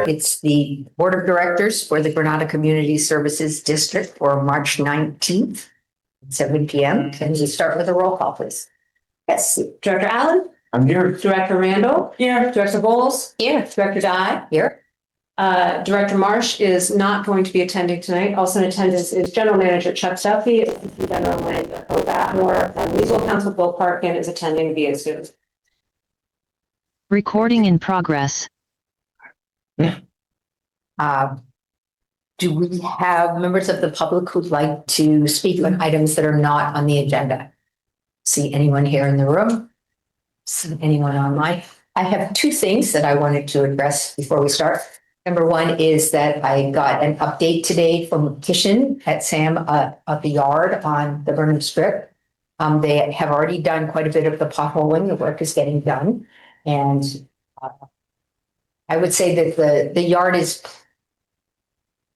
It's the Board of Directors for the Granada Community Services District for March 19th, 7 p.m. Can you start with a roll call, please? Yes, Director Allen? I'm here. Director Randall? Here. Director Bowles? Here. Director Dye? Here. Director Marsh is not going to be attending tonight. Also in attendance is General Manager Chuck Duffy, General Manager Cole Batmore, and Legal Counsel Bill Parkin is attending via Zoom. Recording in progress. Do we have members of the public who'd like to speak on items that are not on the agenda? See anyone here in the room? See anyone online? I have two things that I wanted to address before we start. Number one is that I got an update today from Kishan at Sam at the yard on the Burnham Strip. They have already done quite a bit of the potholing. The work is getting done. And I would say that the yard is,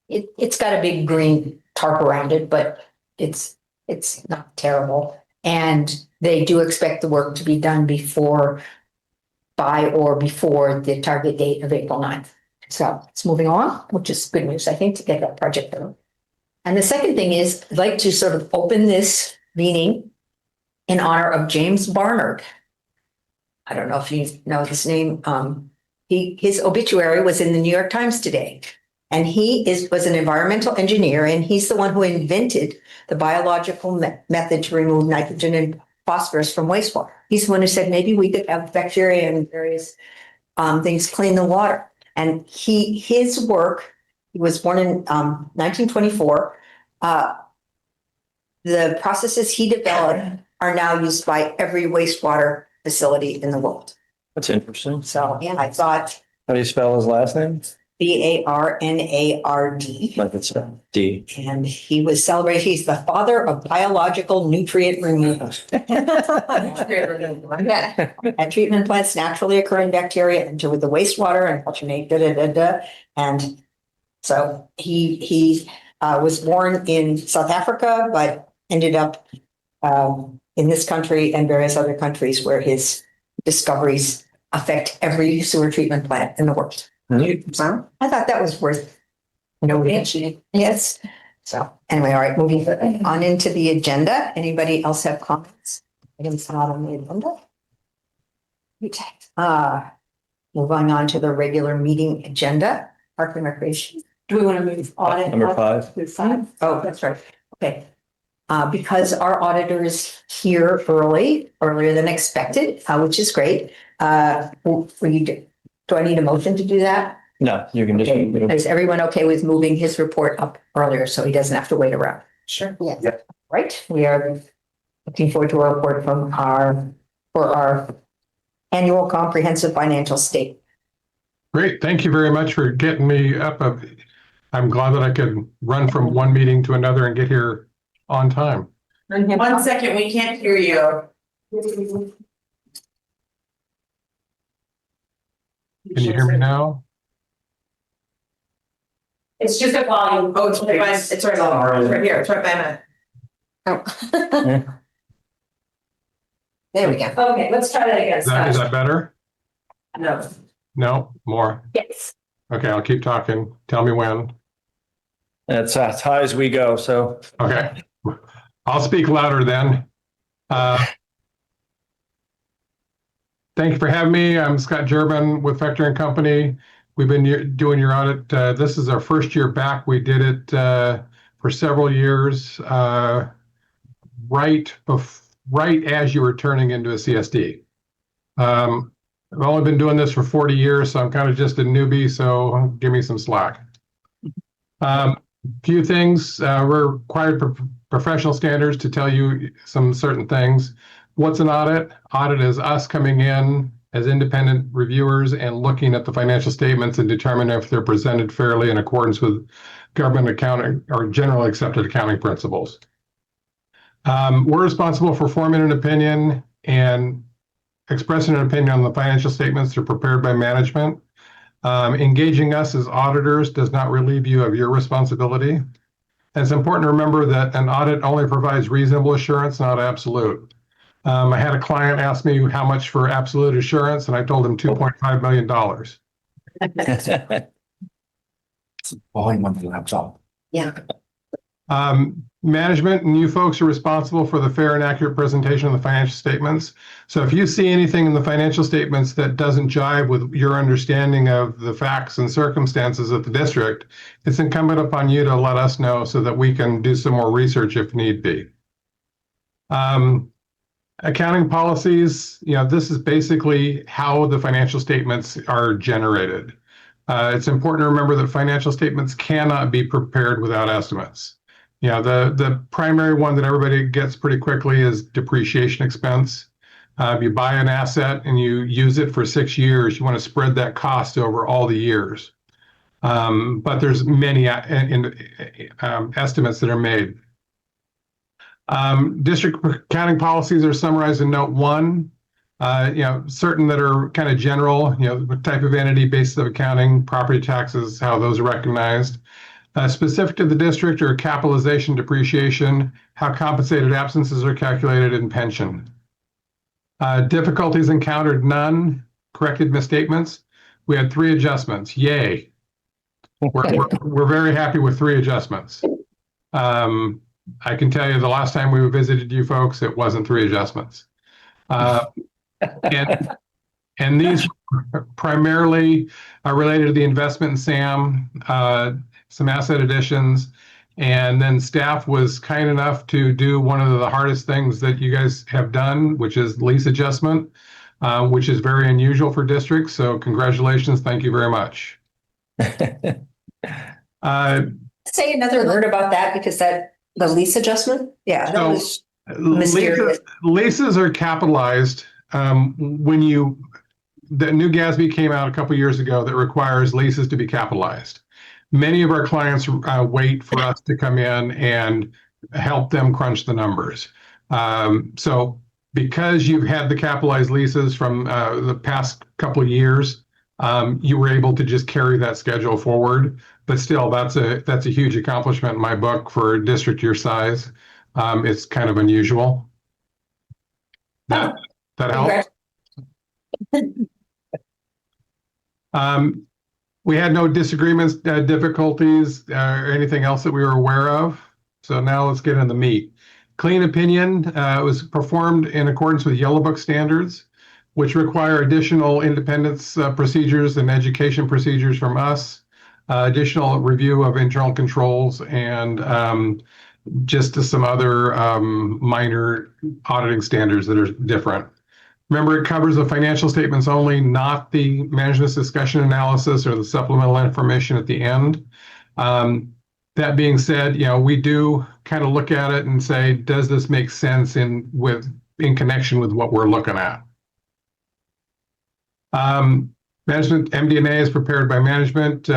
it's got a big green tarp around it, but it's not terrible. And they do expect the work to be done by or before the target date of April 9th. So it's moving on, which is good news, I think, to get that project done. And the second thing is, I'd like to sort of open this meeting in honor of James Barnard. I don't know if you know his name. His obituary was in the New York Times today. And he was an environmental engineer, and he's the one who invented the biological method to remove nitrogen and phosphorus from wastewater. He's the one who said maybe we could have bacteria and various things clean the water. And his work, he was born in 1924. The processes he developed are now used by every wastewater facility in the world. That's interesting. So yeah, I thought How do you spell his last name? Barnard. Like it's a D. And he was celebrated. He's the father of biological nutrient removal. And treatment plants naturally occurring bacteria into the wastewater and calcinate, And so he was born in South Africa, but ended up in this country and various other countries where his discoveries affect every sewer treatment plant in the world. So I thought that was worth noting. Yes. So anyway, all right, moving on into the agenda. Anybody else have comments? Items not on the agenda. Moving on to the regular meeting agenda. Park and Recreation. Do we want to move audit? Number 5. To 5? Oh, that's right. Okay. Because our auditor is here earlier than expected, which is great. Do I need a motion to do that? No, you can just. Okay. Is everyone okay with moving his report up earlier so he doesn't have to wait around? Sure. Yeah. Yep. Right. We are looking forward to a report for our annual comprehensive financial statement. Great. Thank you very much for getting me up. I'm glad that I could run from one meeting to another and get here on time. 1 second, we can't hear you. Can you hear me now? It's just a volume. Oh, it's right by, it's right here, it's right by my. Oh. There we go. Okay, let's try that again. Is that better? No. No, more. Yes. Okay, I'll keep talking. Tell me when. It's as high as we go, so. Okay. I'll speak louder then. Thank you for having me. I'm Scott Gerben with Vector and Company. We've been doing your audit. This is our first year back. We did it for several years, right as you were turning into a CSD. I've only been doing this for 40 years, so I'm kind of just a newbie, so give me some slack. Few things. We're required professional standards to tell you some certain things. What's an audit? Audit is us coming in as independent reviewers and looking at the financial statements and determining if they're presented fairly in accordance with government accounting or generally accepted accounting principles. We're responsible for forming an opinion and expressing an opinion on the financial statements that are prepared by management. Engaging us as auditors does not relieve you of your responsibility. And it's important to remember that an audit only provides reasonable assurance, not absolute. I had a client ask me how much for absolute assurance, and I told him $2.5 million. volume of the laptop. Yeah. Management and you folks are responsible for the fair and accurate presentation of the financial statements. So if you see anything in the financial statements that doesn't jive with your understanding of the facts and circumstances of the district, it's incumbent upon you to let us know so that we can do some more research if need be. Accounting policies, this is basically how the financial statements are generated. It's important to remember that financial statements cannot be prepared without estimates. The primary one that everybody gets pretty quickly is depreciation expense. If you buy an asset and you use it for 6 years, you want to spread that cost over all the years. But there's many estimates that are made. District accounting policies are summarized in note 1. Certain that are kind of general, what type of entity, basis of accounting, property taxes, how those are recognized. Specific to the district are capitalization, depreciation, how compensated absences are calculated, and pension. Difficulties encountered, none. Corrected misstatements. We had 3 adjustments. Yay. We're very happy with 3 adjustments. I can tell you the last time we visited you folks, it wasn't 3 adjustments. And these primarily are related to the investment in SAM, some asset additions, and then staff was kind enough to do one of the hardest things that you guys have done, which is lease adjustment, which is very unusual for districts. So congratulations. Thank you very much. Say another word about that because the lease adjustment? Yeah, that was mysterious. Leases are capitalized when the new GASB came out a couple years ago that requires leases to be capitalized. Many of our clients wait for us to come in and help them crunch the numbers. So because you've had the capitalized leases from the past couple of years, you were able to just carry that schedule forward. But still, that's a huge accomplishment in my book for a district your size. It's kind of unusual. That helps. We had no disagreements, difficulties, or anything else that we were aware of. So now let's get into the meat. Clean opinion was performed in accordance with Yellow Book standards, which require additional independence procedures and education procedures from us, additional review of internal controls, and just some other minor auditing standards that are different. Remember, it covers the financial statements only, not the management's discussion analysis or the supplemental information at the end. That being said, we do kind of look at it and say, does this make sense in connection with what we're looking at? Management MD&A is prepared by management.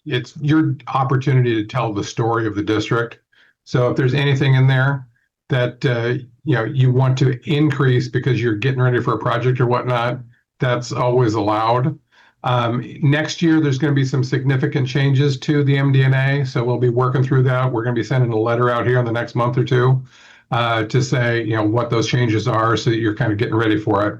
It's your opportunity to tell the story of the district. So if there's anything in there that you want to increase because you're getting ready for a project or whatnot, that's always allowed. Next year, there's going to be some significant changes to the MD&A, so we'll be working through that. We're going to be sending a letter out here in the next month or two to say what those changes are, so that you're kind of getting ready for it.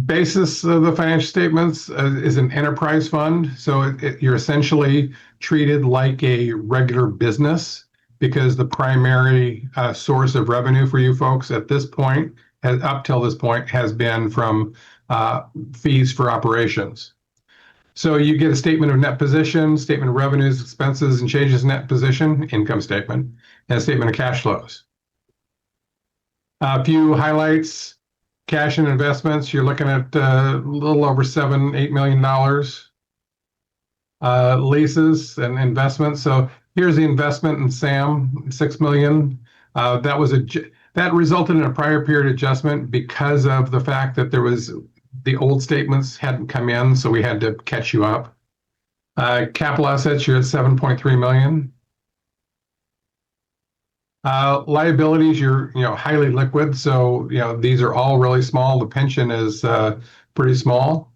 Basis of the financial statements is an enterprise fund, so you're essentially treated like a regular business, because the primary source of revenue for you folks at this point, up till this point, has been from fees for operations. So you get a statement of net position, statement of revenues, expenses, and changes in net position, income statement, and a statement of cash flows. A few highlights: cash and investments, you're looking at a little over $7-8 million. Leases and investments. So here's the investment in SAM, $6 million. That resulted in a prior period adjustment because of the fact that the old statements hadn't come in, so we had to catch you up. Capital assets, you're at $7.3 million. Liabilities, you're highly liquid, so these are all really small. The pension is pretty small.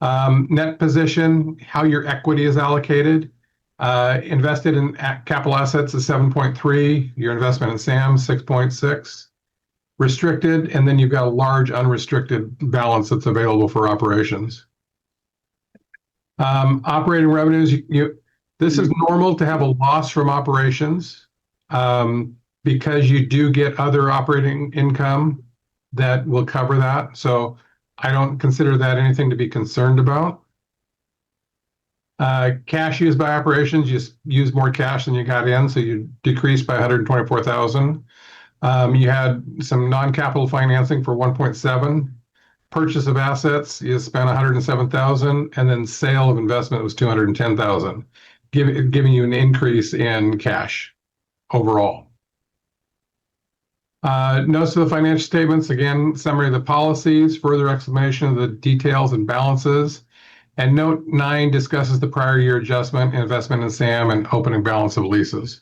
Net position, how your equity is allocated. Invested in capital assets is 7.3. Your investment in SAM 6.6. Restricted, and then you've got a large unrestricted balance that's available for operations. Operating revenues, this is normal to have a loss from operations because you do get other operating income that will cover that. So I don't consider that anything to be concerned about. Cash used by operations, you use more cash than you got in, so you decreased by 124,000. You had some non-capital financing for 1.7. Purchase of assets, you spent 107,000, and then sale of investment was 210,000, giving you an increase in cash overall. Notes to the financial statements, again, summary of the policies, further explanation of the details and balances. And note 9 discusses the prior year adjustment, investment in SAM, and opening balance of leases.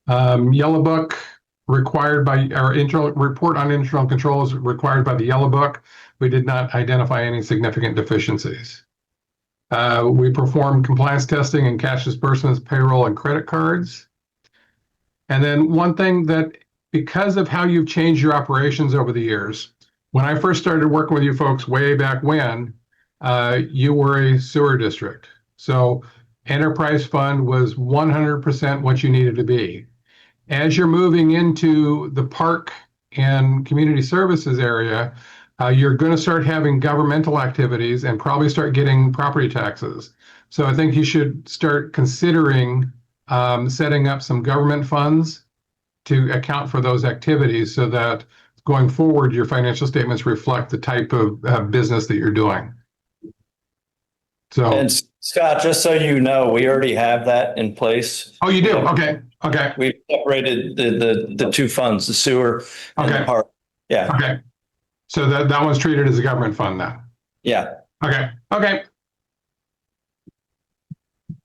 Yellow book required by our internal report on internal controls required by the yellow book. We did not identify any significant deficiencies. We performed compliance testing and cash disbursements, payroll, and credit cards. And then one thing that, because of how you've changed your operations over the years, when I first started working with you folks way back when, you were a sewer district. So enterprise fund was 100% what you needed to be. As you're moving into the park and community services area, you're going to start having governmental activities and probably start getting property taxes. So I think you should start considering setting up some government funds to account for those activities so that going forward, your financial statements reflect the type of business that you're doing. So, And Scott, just so you know, we already have that in place. oh, you do? Okay. Okay. We separated the two funds, the sewer and the Okay. park. Yeah. Okay. So that one's treated as a government fund now. Yeah. Okay. Okay.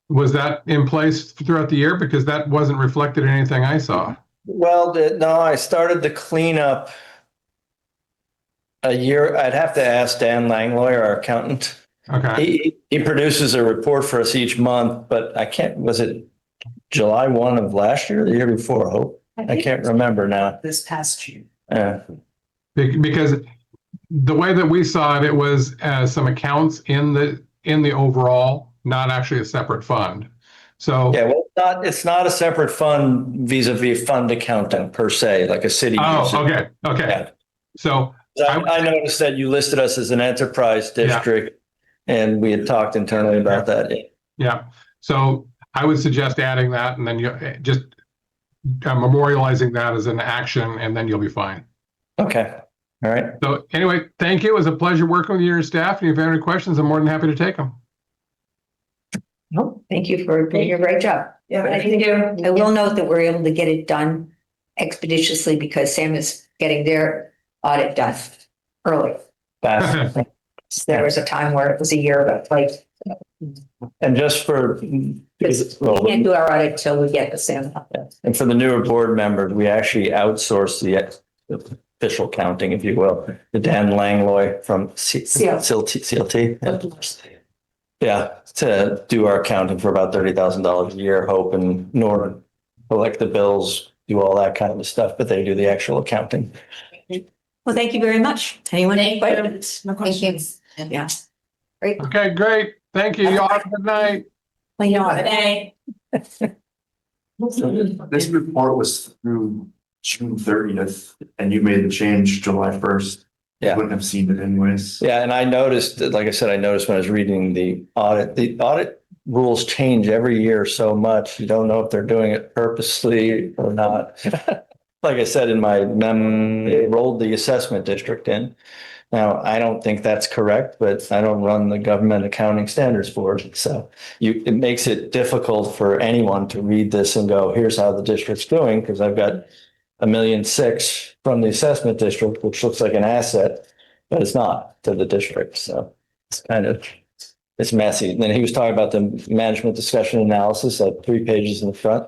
Was that in place throughout the year? Because that wasn't reflected in anything I saw. Well, no, I started the cleanup a year. I'd have to ask Dan Langloy, our accountant. Okay. He produces a report for us each month, but I can't, was it July 1 of last year, or the year before? Hope I can't remember now. This past year. Because the way that we saw it, it was some accounts in the overall, not actually a separate fund. So Yeah, well, it's not a separate fund vis-a-vis fund accounting per se, like a city. uses. okay. Okay. Yeah. So I noticed that you listed us as an enterprise district, and we had talked internally about that. yeah. So I would suggest adding that, and then you just memorializing that as an action, and then you'll be fine. Okay. All right. So anyway, thank you. It was a pleasure working with you and your staff. And if you have any questions, I'm more than happy to take them. No, thank you for doing your great job. Yeah, I thank you. I will note that we're able to get it done expeditiously because Sam is getting their audit done early. Fast. There was a time where it was a year, but like, And just for, we can't do our audit till we get the Sam. and for the newer board members, we actually outsource the official counting, if you will, to Dan Langloy from CLT. Yeah, to do our accounting for about $30,000 a year. Hope and Nora collect the bills, do all that kind of stuff, but they do the actual accounting. Well, thank you very much. Anyone? Thank have you. questions? No questions. Yeah. Great. Okay, great. Thank you. Y'all have a good night. Well, you know, Hey. This report was through June 30th, and you made the change July 1st. You Yeah. wouldn't have seen it anyways. Yeah, and I noticed, like I said, I noticed when I was reading the audit rules change every year so much. You don't know if they're doing it purposely or not. Like I said, in my they rolled the assessment district in. Now, I don't think that's correct, but I don't run the government accounting standards board. So it makes it difficult for anyone to read this and go, here's how the district's doing, because I've got $1.6 million from the assessment district, which looks like an asset, but it's not to the district. So it's messy. And then he was talking about the management discussion analysis at 3 pages in the front.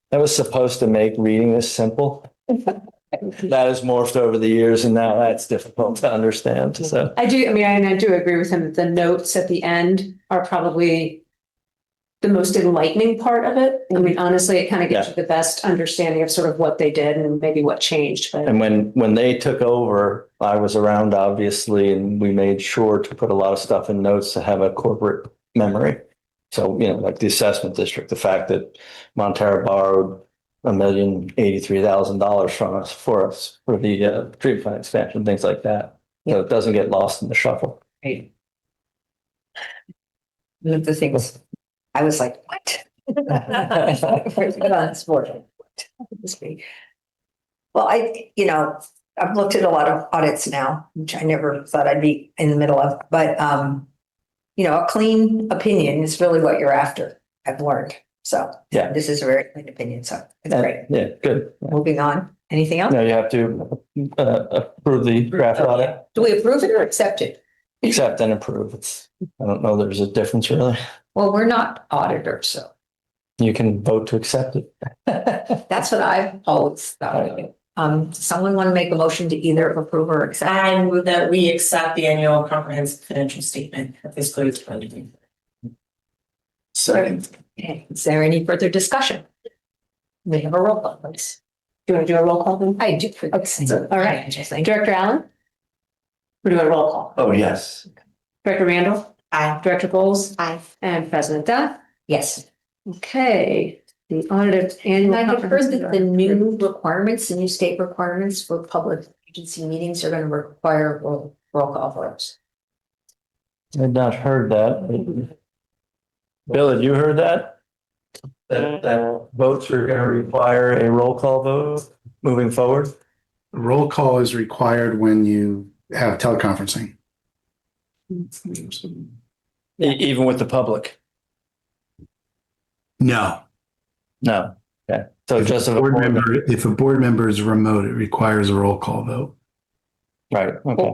That was supposed to make reading this simple. That has morphed over the years, and now that's difficult to understand. So I do agree with him that the notes at the end are probably the most enlightening part of it. I mean, honestly, it kind of gives you the best understanding of sort of what they did and maybe what changed. But and when they took over, I was around, obviously, and we made sure to put a lot of stuff in notes to have a corporate memory. So, like the assessment district, the fact that Montero borrowed $1,083,000 from us for the treatment plant expansion, things like that. So it doesn't get lost in the shuffle. Right. One of the things, I was like, what? Well, I've looked at a lot of audits now, which I never thought I'd be in the middle of, but, a clean opinion is really what you're after, I've learned. So, Yeah. this is a very clean opinion, so it's great. Yeah, good. Moving on, anything else? Now you have to approve the draft audit, Do we approve it or accept it? accept and approve. I don't know, there's a difference really. Well, we're not auditors, so You can vote to accept it. that's what I've always thought. Someone want to make a motion to either approve or accept? I move that we accept the annual comprehensive financial statement for fiscal year 2020. Second. Okay, is there any further discussion? We have a roll call, please. Do you want to do a roll call then? I do for this. All right. Just like, Director Allen? We're doing a roll call. Oh, yes. Director Randall? Aye. Director Bowles? aye. And President Duff? Yes. Okay, the audited annual. And I have heard that the comprehensive- new requirements, the new state requirements for public agency meetings are going to require roll call votes. I've not heard that. Bill, had you heard that? That votes are going to require a roll call vote moving forward? Roll call is required when you have teleconferencing. Even with the public? No. No. Okay. So just If a board member is remote, it requires a roll call vote. right. Okay.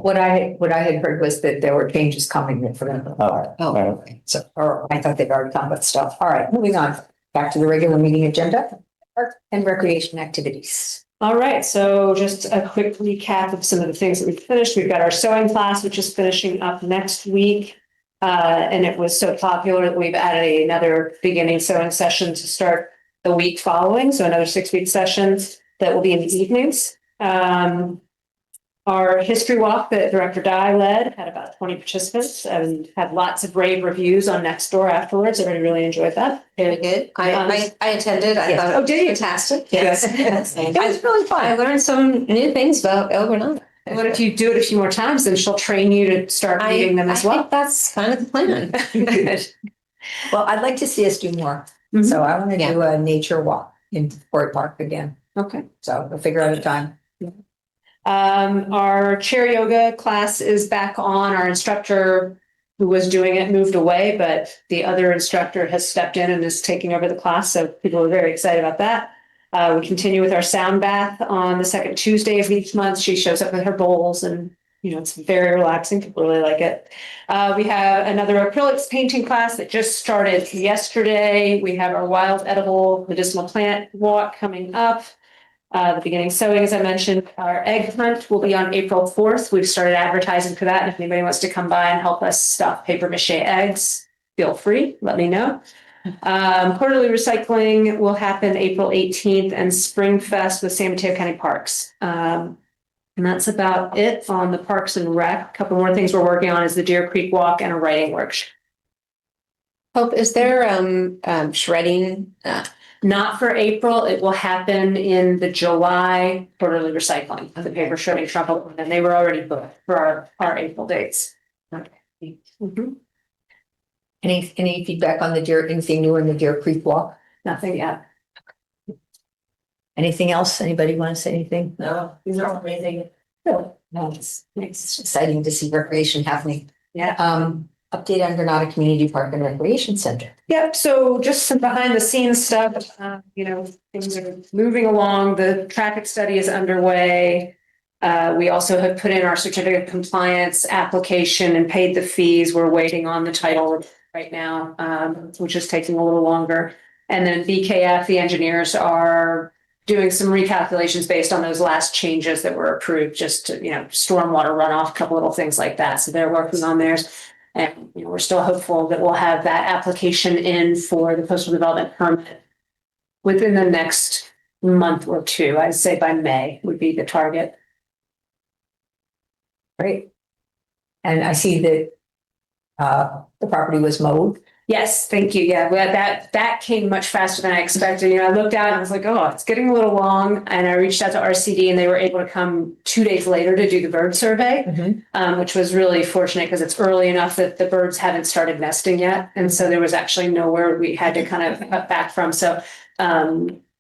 What I had heard was that there were changes coming that were going to require. all right. Okay. So, or I thought they'd already come with stuff. All right, moving on. Back to the regular meeting agenda. Park and recreation activities. All right, so just a quick recap of some of the things that we've finished. We've got our sewing class, which is finishing up next week. And it was so popular that we've added another beginning sewing session to start the week following. So another 6-week session that will be in the evenings. Our history walk that Director Dye led had about 20 participants and had lots of rave reviews on Nextdoor afterwards. Everybody really enjoyed that. Very good. I attended. I Yes. thought Oh, it was did you? fantastic. Yes. Yes. It was really I fun. learned some new things about El Granada. What if you do it a few more times, then she'll train you to start reading them as I well. think that's kind of the plan. Good. Well, I'd like to see us do more. Mhm. So I want to Yeah. do a nature walk in Fort Park again. Okay. So we'll figure out a time. Our chair yoga class is back on. Our instructor who was doing it moved away, but the other instructor has stepped in and is taking over the class. So people are very excited about that. We continue with our sound bath on the second Tuesday of each month. She shows up with her bowls and, it's very relaxing. People really like it. We have another acrylics painting class that just started yesterday. We have our wild edible medicinal plant walk coming up. The beginning sewing, as I mentioned, our egg hunt will be on April 4th. We've started advertising for that. And if anybody wants to come by and help us stuff paper mache eggs, feel free, let me know. Quarterly recycling will happen April 18th and Spring Fest with San Mateo County Parks. And that's about it on the Parks and Rec. A couple more things we're working on is the Deer Creek Walk and a writing workshop. Hope, is there shredding? Not for April. It will happen in the July quarterly recycling, the paper shredding trouble, and they were already booked for our April dates. Mhm. Any feedback on anything new in the Deer Creek walk? Nothing yet. Anything else? Anybody want to say anything? No, these are amazing. No, it's exciting to see recreation happening. Yeah. Update on Granada Community Park and Recreation Center. Yep, so just some behind the scenes stuff, things are moving along. The traffic study is underway. We also have put in our certificate of compliance application and paid the fees. We're waiting on the title right now, which is taking a little longer. And then BKF, the engineers are doing some recalculations based on those last changes that were approved, just to, stormwater runoff, a couple little things like that. So they're working on theirs. And we're still hopeful that we'll have that application in for the coastal development permit within the next month or two. I'd say by May would be the target. Great. And I see that the property was mowed. Yes, thank you. Yeah, well, that came much faster than I expected. You know, I looked out and I was like, oh, it's getting a little long. And I reached out to RCD and they were able to come 2 days later to do the bird survey, which was really fortunate because it's early enough that the birds haven't started nesting yet. And so there was actually nowhere we had to kind of cut back from. So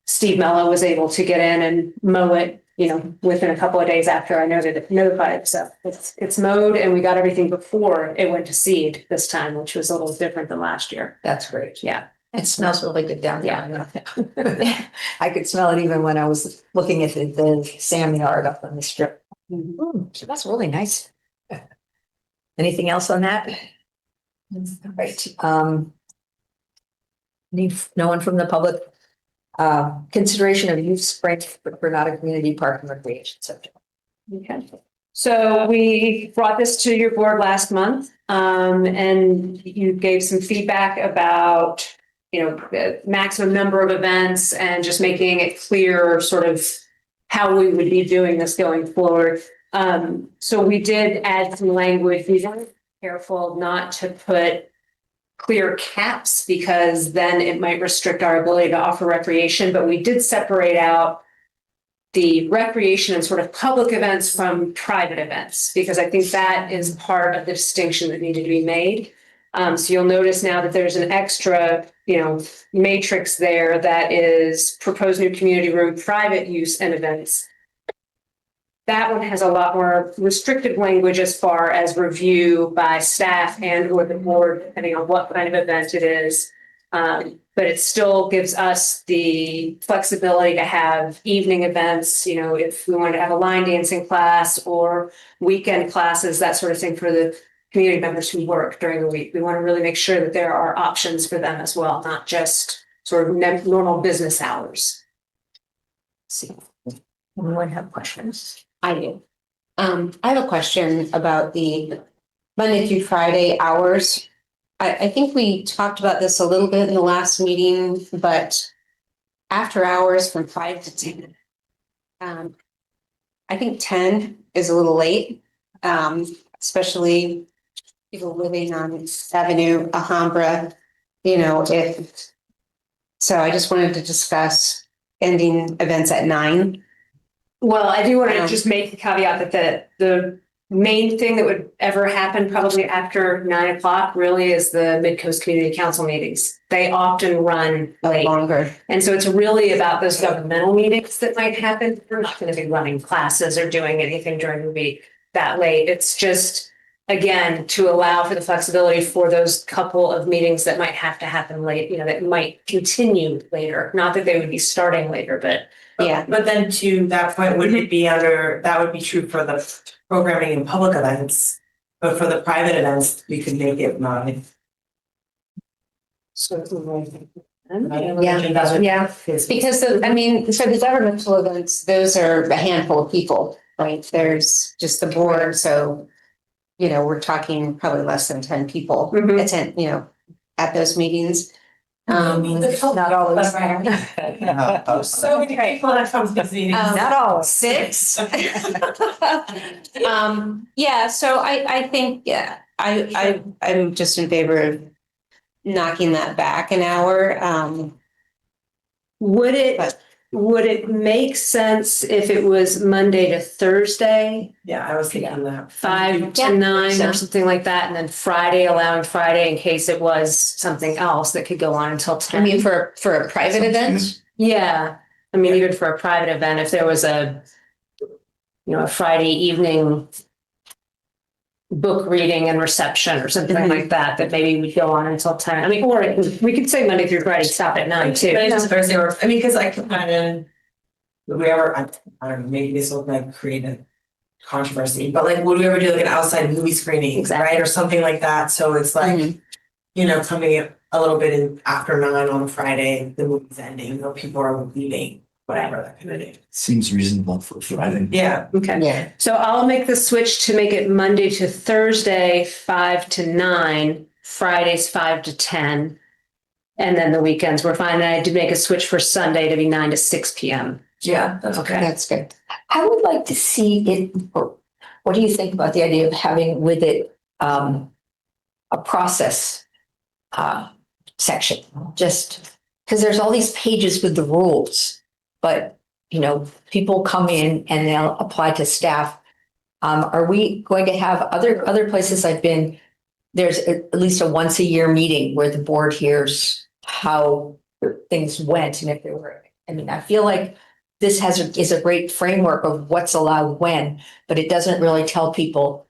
Steve Mello was able to get in and mow it, you know, within a couple of days after I notified. So it's mowed and we got everything before it went to seed this time, which was a little different than last year. That's great. Yeah. It smells really good down there. I could smell it even when I was looking at the Sam yard up on the strip. So that's really nice. Anything else on that? Right. No one from the public? Consideration of youth spring for Granada Community Park and Recreation Center. Okay. So we brought this to your board last month, and you gave some feedback about, you know, the maximum number of events and just making it clear sort of how we would be doing this going forward. So we did add some language. We were careful not to put clear caps because then it might restrict our ability to offer recreation, but we did separate out the recreation and sort of public events from private events, because I think that is part of the distinction that needed to be made. So you'll notice now that there's an extra, you know, matrix there that is proposed new community room, private use and events. That one has a lot more restrictive language as far as review by staff and or the board, depending on what kind of event it is. But it still gives us the flexibility to have evening events, you know, if we wanted to have a line dancing class or weekend classes, that sort of thing for the community members who work during the week. We want to really make sure that there are options for them as well, not just sort of normal business hours. Let's see. Anyone have questions? I do. I have a question about the Monday through Friday hours. I think we talked about this a little bit in the last meeting, but after hours from 5 to 10. I think 10 is a little late, especially people living on Avenue, Alhambra, you know, so I just wanted to discuss ending events at 9. Well, I do want to just make the caveat that the main thing that would ever happen probably after 9 o'clock really is the Mid-Coast Community Council meetings. They often run late. Longer. And so it's really about those governmental meetings that might happen. We're not going to be running classes or doing anything during the week that late. It's just, again, to allow for the flexibility for those couple of meetings that might have to happen late, you know, that might continue later. Not that they would be starting later, but Yeah. But then to that point, would it be under, that would be true for the programming and public events, but for the private events, we could make it 9. Yeah, because I mean, for the governmental events, those are a handful of people, right? There's just the board, so, you know, we're talking probably less than 10 people attend, you know, at those meetings. Not always. So many people that come to these meetings. Not always. 6. Yeah, so I think, yeah, I'm just in favor of knocking that back an hour. would But- it make sense if it was Monday to Thursday, Yeah, I was thinking that. 5 to Yeah, 9 so. or something like that, and then Friday, allowing Friday in case it was something else that could go on until 10? I mean, for a private event, Yeah, I mean, even for a private event, if there was a Friday evening book reading and reception or something like that, that maybe would go on until 10. I mean, or we could say Monday through Friday, stop at 9 too. But it's Thursday or, I mean, because I can imagine would we ever, I don't know, maybe this will like create a controversy, but like, would we ever do like an outside movie screening, Exactly. right? Or something like that. So it's like, you know, coming in a little bit in after 9 on a Friday, the movie's ending, or people are leaving, whatever that kind of thing. Seems reasonable for Friday. Yeah. Okay. yeah. So I'll make the switch to make it Monday to Thursday, 5 to 9, Fridays 5 to 10. And then the weekends were fine. And I did make a switch for Sunday to be 9 to 6 p.m. Yeah, that's Okay. That's good. I would like to see it, or what do you think about the idea of having with it a process section? Just because there's all these pages with the rules, but people come in and they'll apply to staff. Are we going to have other places I've been? There's at least a once a year meeting where the board hears how things went and if there were. I mean, I feel like this is a great framework of what's allowed when, but it doesn't really tell people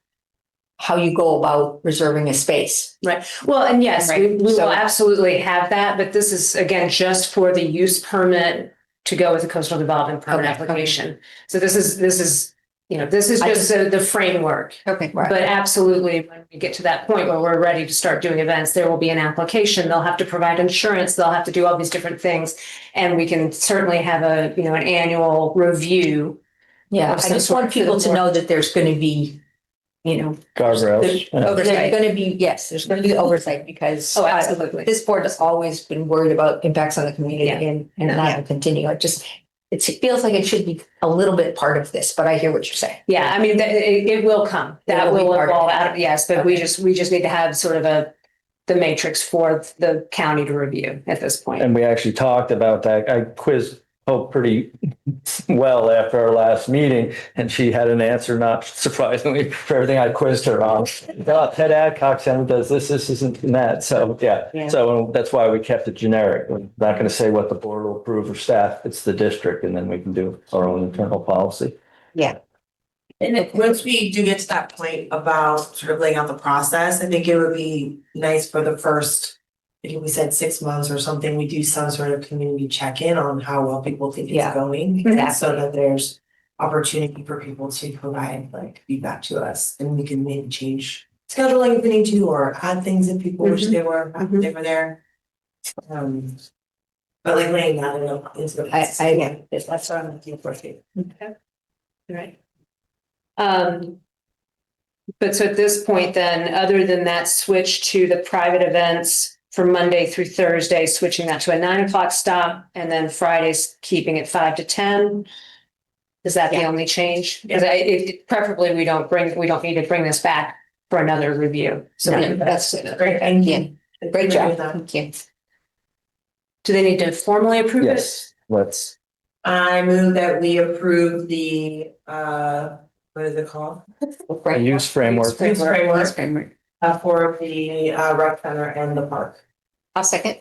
how you go about reserving a space. Right. Well, and yes, Right. we So- will absolutely have that, but this is again, just for the use permit to go with the coastal development permit Okay. application. So this is, this is I just the framework. Okay. Right. But absolutely, when we get to that point where we're ready to start doing events, there will be an application. They'll have to provide insurance. They'll have to do all these different things. And we can certainly have an annual review. Yeah, Of I some just sort want for the people to board. know that there's going to be, Guardrails. there's Oversight. going to be, yes, there's going to be oversight because Oh, absolutely. this board has always been worried about impacts on the community Yeah. and that will continue. It feels like it should be a little bit part of this, but I hear what you're saying. Yeah, I mean, it will come. That It will be will part of evolve it. out of, yes, but we Okay. just need to have sort of the matrix for the county to review at this point. And we actually talked about that. I quizzed Hope pretty well after our last meeting, and she had an answer, not surprisingly, for everything I quizzed her on. Oh, Ted Adcock Center does this, isn't that. So, Yeah. yeah. So that's why we kept it generic. We're not going to say what the board will approve or staff. It's the district, and then we can do our own internal policy. And if, once we do get to that point about sort of laying out the process, I think it would be nice for the first, I think we said 6 months or something, we do some sort of community check-in on how well people think Yeah. it's going. Exactly. So that there's opportunity for people to provide like feedback to us and we can maybe change scheduling if we need to, or add things if people wish they were there. But like laying that into That's what I'm looking for. Right. But so at this point then, other than that switch to the private events for Monday through Thursday, switching that to a 9 o'clock stop and then Fridays keeping it 5 to 10. Is that the only change? Because preferably we don't need to bring this back for another review. So No, that's great. Thank you. Great job. Thank you. do they need to formally approve it? Yes, let's. I move that we approve the what is it called? Use framework. Use framework Framework. for the rec center and the park. I'll second.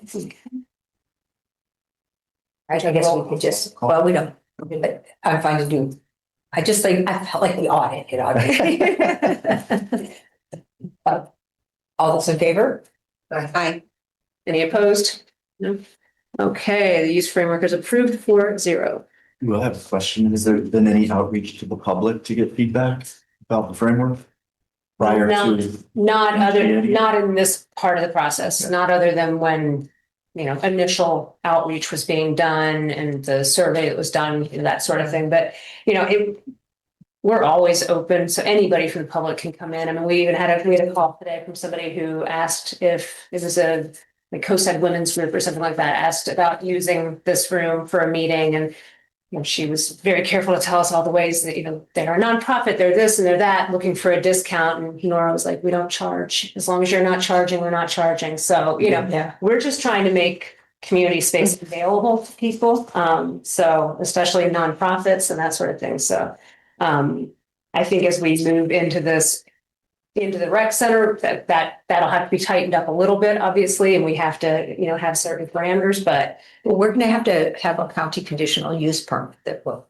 I guess we could just, well, we don't, but I'm fine to do. I just think, I felt like the audit, All those in favor? Aye. Any opposed? No. Okay, the use framework is approved 4-0. Well, I have a question. Has there been any outreach to the public to get feedback about the framework? Prior No. to, Not in this part of the process, not other than when, initial outreach was being done and the survey that was done, that sort of thing. But, we're always open, so anybody from the public can come in. I mean, we had a call today from somebody who asked if this is a co-sed women's group or something like that, asked about using this room for a meeting. And she was very careful to tell us all the ways that, they're a nonprofit, they're this and they're that, looking for a discount. And Nora was like, we don't charge. As long as you're not charging, we're not charging. So, Yeah. we're just trying to make community space available to people. So especially nonprofits and that sort of thing. So I think as we move into the rec center, that'll have to be tightened up a little bit, obviously, and we have to, have certain parameters, but Well, we're gonna have to have a county conditional use permit that will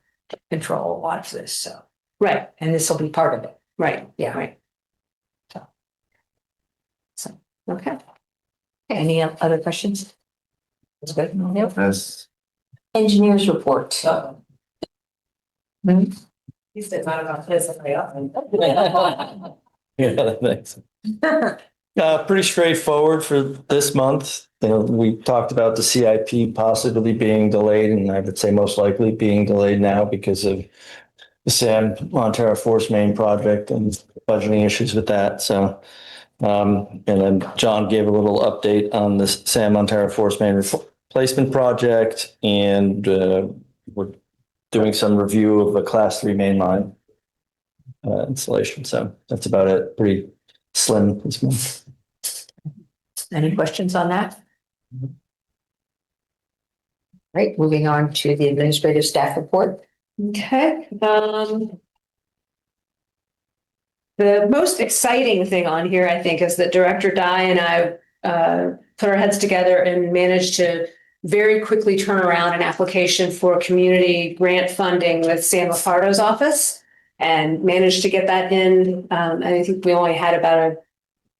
control a lot of this, so, right, and this will be part of it. right, Yeah. right. So, okay. Any other questions? That's good. Nope. as Engineers report. He said not about this, Yeah, thanks. Pretty straightforward for this month. We talked about the CIP possibly being delayed, and I would say most likely being delayed now because of the Sam Montero Force Main project and budgeting issues with that. So, and then John gave a little update on the Sam Montero Force Main replacement project, and we're doing some review of a Class 3 main line. installation. So that's about it. Pretty slim this month. Any questions on that? Right, moving on to the administrative staff report. Okay, the most exciting thing on here, I think, is that Director Dye and I put our heads together and managed to very quickly turn around an application for community grant funding with Sam Lafardo's office and managed to get that in. I think we only had about a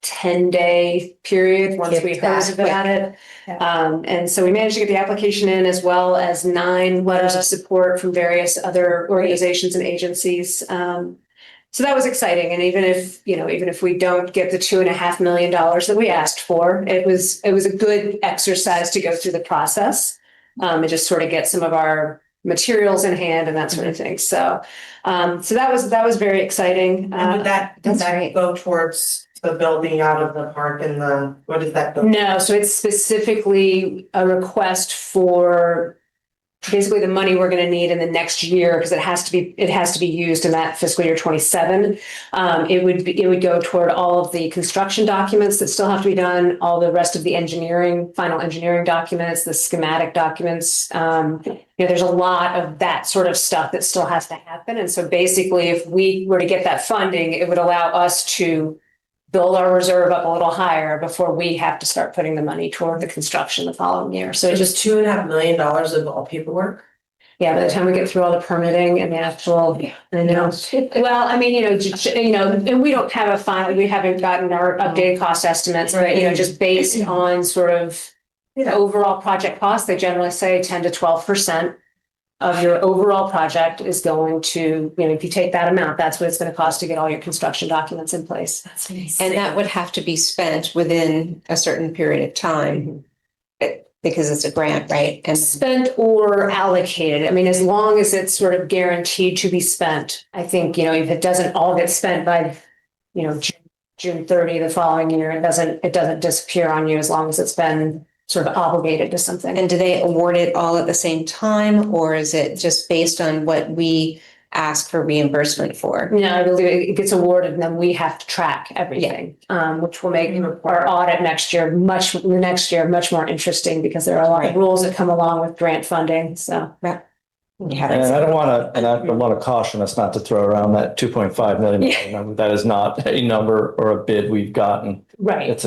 10-day period once we heard about it. And so we managed to get the application in, as well as 9 letters of support from various other organizations and agencies. So that was exciting. And even if we don't get the $2.5 million that we asked for, it was a good exercise to go through the process. And just sort of get some of our materials in hand and that sort of thing. So that was very exciting. And does that go towards the building out of the park and what does that go? No, so it's specifically a request for basically the money we're going to need in the next year, because it has to be used in that fiscal year 27. It would go toward all of the construction documents that still have to be done, all the rest of the final engineering documents, the schematic documents. There's a lot of that sort of stuff that still has to happen. And so basically, if we were to get that funding, it would allow us to build our reserve up a little higher before we have to start putting the money toward the construction the following year. So So just $2.5 million of all paperwork? yeah, by the time we get through all the permitting and the actual, well, I mean, and we don't have a final, we haven't gotten our updated cost estimates, but, just based on sort of the overall project cost, they generally say 10 to 12% of your overall project is going to, if you take that amount, that's what it's going to cost to get all your construction documents in place. That's nice. And that would have to be spent within a certain period of time because it's a grant, right? And Spent or allocated. I mean, as long as it's sort of guaranteed to be spent, I think, if it doesn't all get spent by, June 30 the following year, it doesn't disappear on you, as long as it's been sort of obligated to something. do they award it all at the same time, or is it just based on what we ask for reimbursement for? No, I believe it gets awarded and then we have to track everything, which will make our audit next year much more interesting, because there are a lot of rules that come along with grant funding. So And I don't want to caution us not to throw around that $2.5 million number. That is not a number or a bid we've gotten. right, It's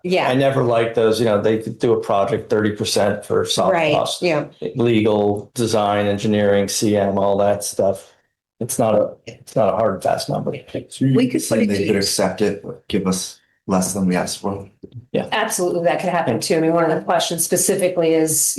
I never liked those, they could do a project 30% for soft cost. Yeah. Legal, design, engineering, CM, all that stuff. It's not a hard and fast number. So We could put it they to could use. accept it, but give us less than we asked for. absolutely, that could happen too. I mean, one of the questions specifically is,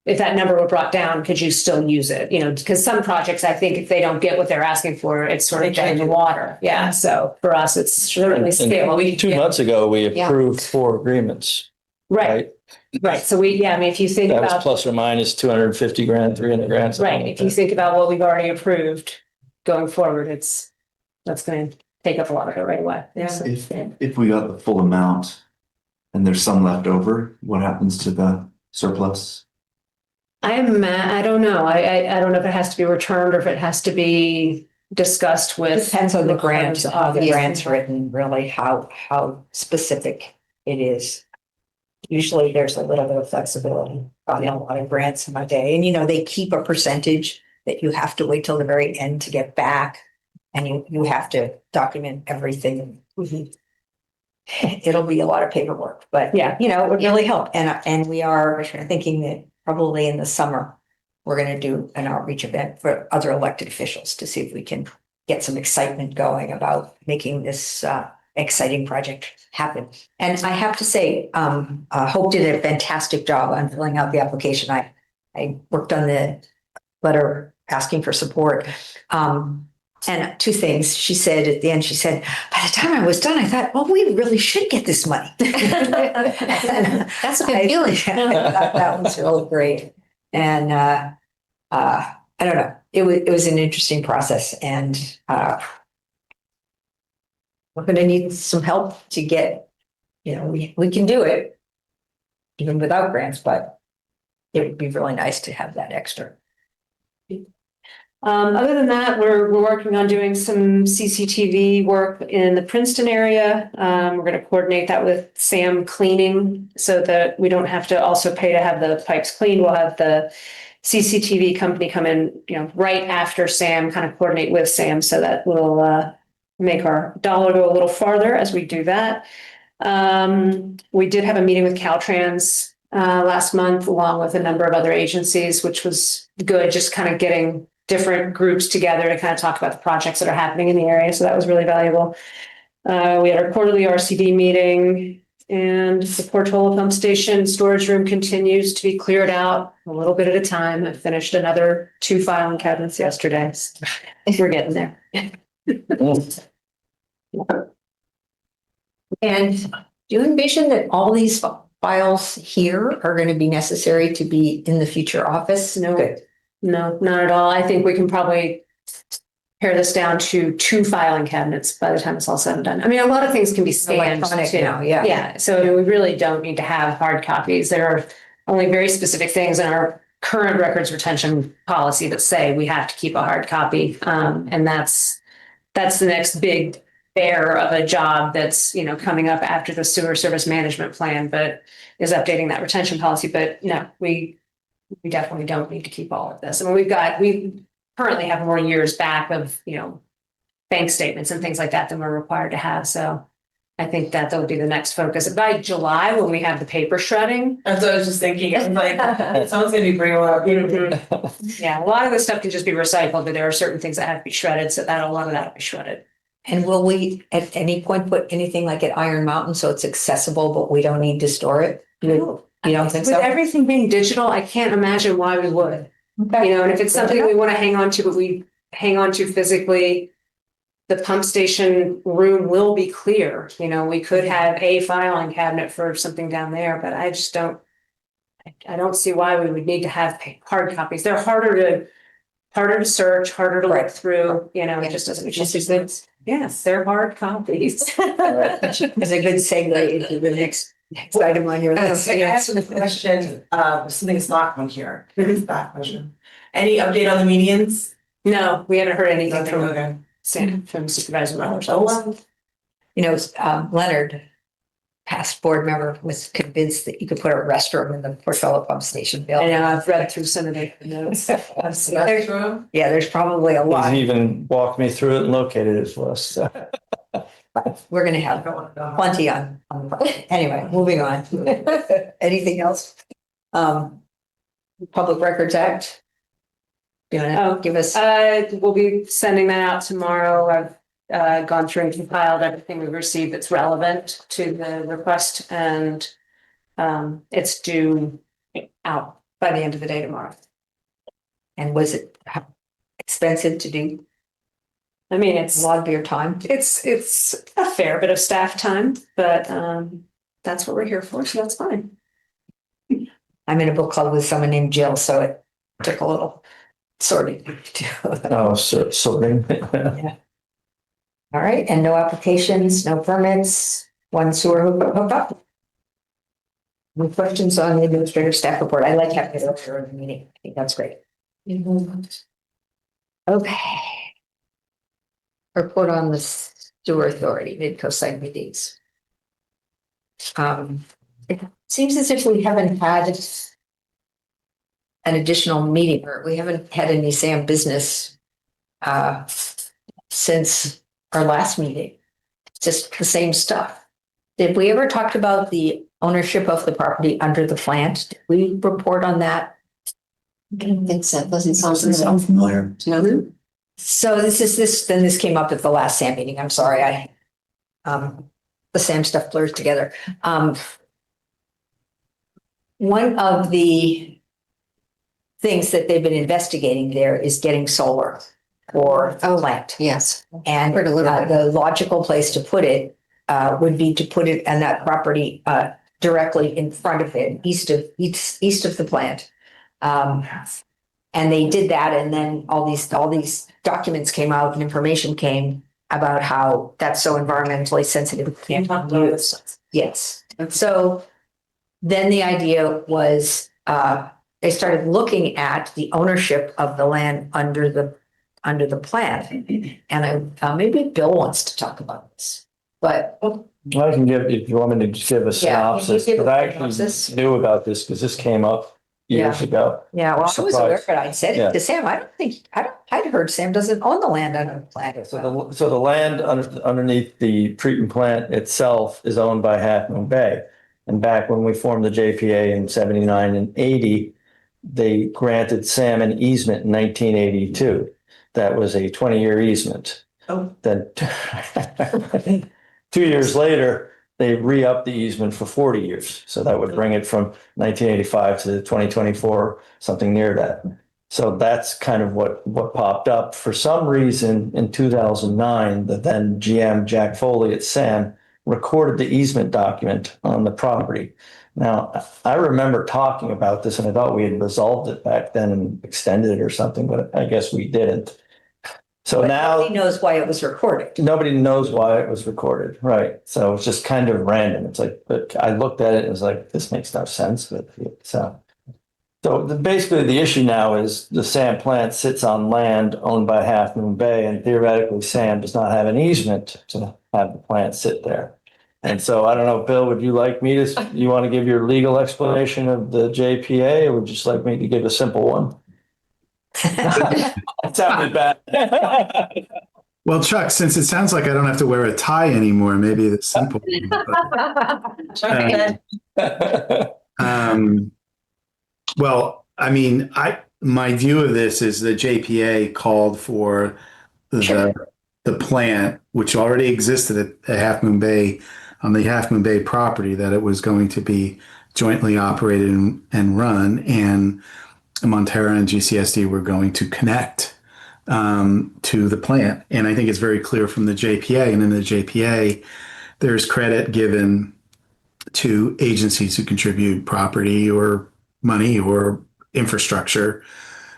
if that number were brought down, could you still use it? Because some projects, I think, if they don't get what they're asking for, it's sort of dead in the water. Yeah. So for us, it's certainly scalable. 2 months ago, we approved 4 agreements, Right. right? So I mean, if you think That was about, plus or minus 250 grand, 300 grand. something right, like if you that. think about what we've already approved going forward, that's going to take up a lot of it right away. Yeah. If we got the full amount and there's some left over, what happens to the surplus? I don't know. I don't know if it has to be returned or if it has to be discussed with. Depends on the grant, how the Yes. grant's written, really, how specific it is. Usually there's a little bit of flexibility on a lot of grants in my day. And they keep a percentage that you have to wait till the very end to get back. And you have to document everything. It'll be a lot of paperwork, but Yeah. it would really help. And we are thinking that probably in the summer, we're going to do an outreach event for other elected officials to see if we can get some excitement going about making this exciting project happen. And I have to say, Hope did a fantastic job on filling out the application. I worked on the letter asking for support. And 2 things she said at the end, she said, by the time I was done, I thought, well, we really should get this money. That's a good feeling. I thought that was really great. And I don't know, it was an interesting process, and we're going to need some help to get, we can do it even without grants, but it would be really nice to have that extra. Other than that, we're working on doing some CCTV work in the Princeton area. We're going to coordinate that with Sam Cleaning so that we don't have to also pay to have the pipes cleaned. We'll have the CCTV company come in, right after Sam, kind of coordinate with Sam so that we'll make our dollar go a little farther as we do that. We did have a meeting with Caltrans last month, along with a number of other agencies, which was good, just kind of getting different groups together to kind of talk about the projects that are happening in the area. So that was really valuable. We had our quarterly RCD meeting, and the Portola pump station storage room continues to be cleared out a little bit at a time. I finished another 2 filing cabinets yesterday. So we're getting there. And do you envision that all these files here are going to be necessary to be in the future office? No. Good. No, not at all. I think we can probably pare this down to 2 filing cabinets by the time it's all said and done. I mean, a lot of things can be scanned Electronic too. now, yeah. Yeah, so we really don't need to have hard copies. There are only very specific things in our current records retention policy that say we have to keep a hard copy. And that's the next big bear of a job that's, coming up after the sewer service management plan, but is updating that retention policy. But no, we definitely don't need to keep all of this. I mean, we currently have more years back of, bank statements and things like that than we're required to have. So I think that will be the next focus. By July, when we have the paper shredding. That's what I was just thinking. I'm like, someone's gonna be bringing up. Yeah, a lot of this stuff can just be recycled, but there are certain things that have to be shredded. So a lot of that will be shredded. And will we at any point put anything like at Iron Mountain so it's accessible, but we don't need to store it? You don't think With so? everything being digital, I can't imagine why we would. Okay. And if it's something we want to hang on to, but we hang on to physically, the pump station room will be clear. We could have a filing cabinet for something down there, but I just don't see why we would need to have hard copies. They're harder to search, harder to look through, it just doesn't. Which is good. Yes, they're hard copies. It's a good segue into the next item on your list. I asked a question, something's not on here. It's that question. Any update on the medians? No, we haven't heard anything Nothing, from okay. from Supervisor Myers. Leonard, past board member, was convinced that you could put a restroom in the Portola pump station I building. know, I've read through some of the notes. Restroom? Yeah, there's probably a lot. He's even walked me through it and located it for us. So. We're gonna have plenty on. Anyway, moving on. Anything else? Public Records Act. Do you wanna give us? We'll be sending that out tomorrow. I've gone through and compiled everything we've received that's relevant to the request, and it's due out by the end of the day tomorrow. And was it expensive to do? I mean, A lot of your time? it's a fair bit of staff time, but that's what we're here for, so that's fine. I'm in a book club with someone named Jill, so it took a little sorting. Oh, sorting. All right, and no applications, no permits, 1 sewer hookup. Any questions on the administrative staff report? I like having it earlier in the meeting. I think that's great. Okay. Report on the sewer authority, Midco site meetings. It seems as if we haven't had an additional meeting, or we haven't had any SAM business since our last meeting. Just the same stuff. Did we ever talk about the ownership of the property under the plant? Did we report on that? I don't think so. Doesn't sound Sound familiar. No. So this came up at the last SAM meeting. I'm sorry, the SAM stuff blurs together. One of the things that they've been investigating there is getting solar for a plant. Yes. And Heard a little bit. the logical place to put it would be to put it on that property directly in front of it, east of the plant. And they did that, and then all these documents came out and information came about how that's so environmentally sensitive. Can't use. Yes. So then the idea was they started looking at the ownership of the land under the under the plan. And maybe Bill wants to talk about this, but I can give, if you want me to just give a Yeah, can you synopsis, give a but I actually synopsis? knew about this because this came up years ago. yeah, well, I was Surprised. aware, but I said Yeah. it to Sam. I'd heard Sam doesn't own the land under the plan. So the land underneath the treatment plant itself is owned by Half Moon Bay. And back when we formed the JPA in 79 and 80, they granted Sam an easement in 1982. That was a 20-year easement. Oh. Then 2 years later, they re-upped the easement for 40 years. So that would bring it from 1985 to 2024, something near that. So that's kind of what popped up. For some reason, in 2009, the then GM Jack Foley at Sam recorded the easement document on the property. Now, I remember talking about this and I thought we had resolved it back then and extended it or something, but I guess we didn't. So But now nobody knows why it was recorded. nobody knows why it was recorded, right? So it's just kind of random. It's like, but I looked at it and was like, this makes no sense. But basically, the issue now is the Sam plant sits on land owned by Half Moon Bay, and theoretically, Sam does not have an easement to have the plant sit there. And so I don't know, Bill, would you like me to? You want to give your legal explanation of the JPA, or would you just like me to give a simple one? It sounded bad. Well, Chuck, since it sounds like I don't have to wear a tie anymore, maybe it's simple. Well, I mean, my view of this is the JPA called for the plant, which already existed at Half Moon Bay, on the Half Moon Bay property, that it was going to be jointly operated and run, and Montera and GCSD were going to connect to the plant. And I think it's very clear from the JPA, and in the JPA, there's credit given to agencies who contribute property or money or infrastructure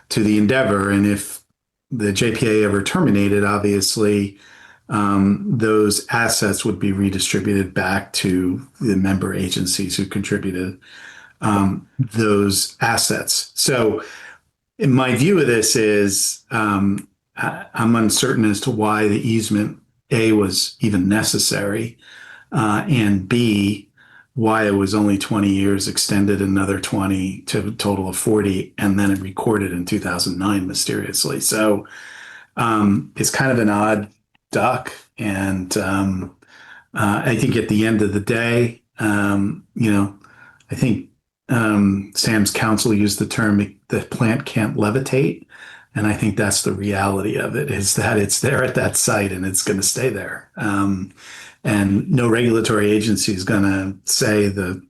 to the endeavor. And if the JPA ever terminated, obviously, those assets would be redistributed back to the member agencies who contributed those assets. So my view of this is I'm uncertain as to why the easement, A, was even necessary, and B, why it was only 20 years, extended another 20 to a total of 40, and then it recorded in 2009 mysteriously. So it's kind of an odd duck. And I think at the end of the day, I think Sam's counsel used the term, the plant can't levitate. And I think that's the reality of it, is that it's there at that site and it's going to stay there. And no regulatory agency is going to say the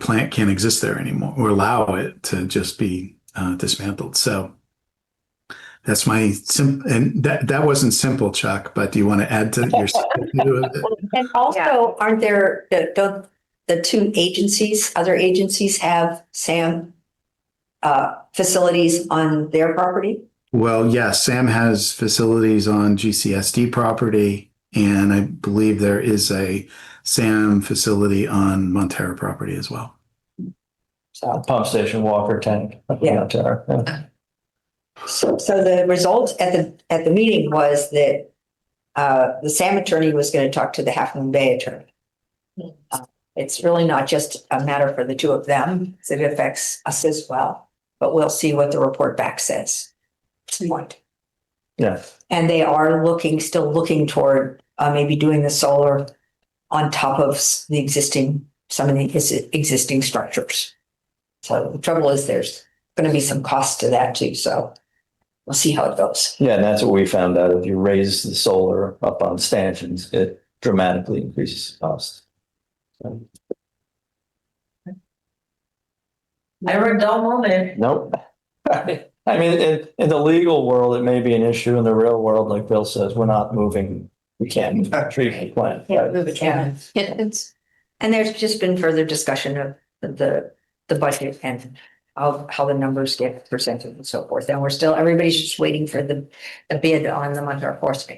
plant can't exist there anymore or allow it to just be dismantled. So that's my and that wasn't simple, Chuck, but do you want to add to your view of it? And also, aren't there, don't the two agencies, other agencies have SAM facilities on their property? Well, yes, Sam has facilities on GCSD property, and I believe there is a SAM facility on Montera property as well. So, Pump station, Walker tank. Yeah. so the result at the meeting was that the SAM attorney was going to talk to the Half Moon Bay attorney. It's really not just a matter for the two of them, it affects us as well, but we'll see what the report back says. Yeah. And they are still looking toward maybe doing the solar on top of some of the existing structures. So the trouble is there's going to be some cost to that too. So we'll see how it goes. Yeah, and that's what we found out. If you raise the solar up on stanchions, it dramatically increases the cost. So, Never a dull moment. nope. I mean, in the legal world, it may be an issue. In the real world, like Bill says, we're not moving. We can't move that treatment plant. Yeah, move it. Yeah. And there's just been further discussion of the budget and how the numbers get presented and so forth. And everybody's just waiting for the bid on the Montara Forest.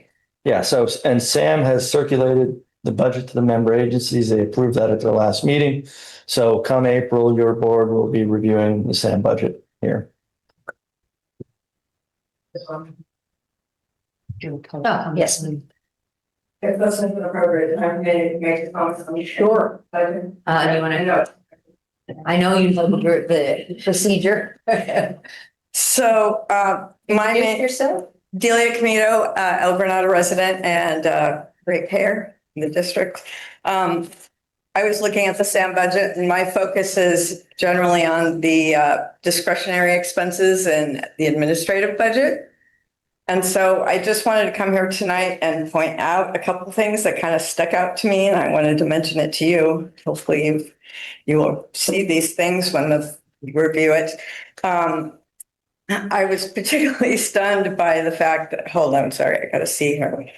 Yeah, and Sam has circulated the budget to the member agencies. They approved that at their last meeting. So come April, your board will be reviewing the Sam budget here. Oh, yes, If that's inappropriate, I'm going to make a comment on sure. the. You wanna, I know you know the procedure. So, my Introduce name yourself. Delia Camino, El Granada resident and ratepayer in the district. I was looking at the SAM budget and my focus is generally on the discretionary expenses and the administrative budget. And so I just wanted to come here tonight and point out a couple of things that kind of stuck out to me and I wanted to mention it to you. Hopefully you will see these things when you review it. I was particularly stunned by the fact that, hold on, sorry, I gotta see here,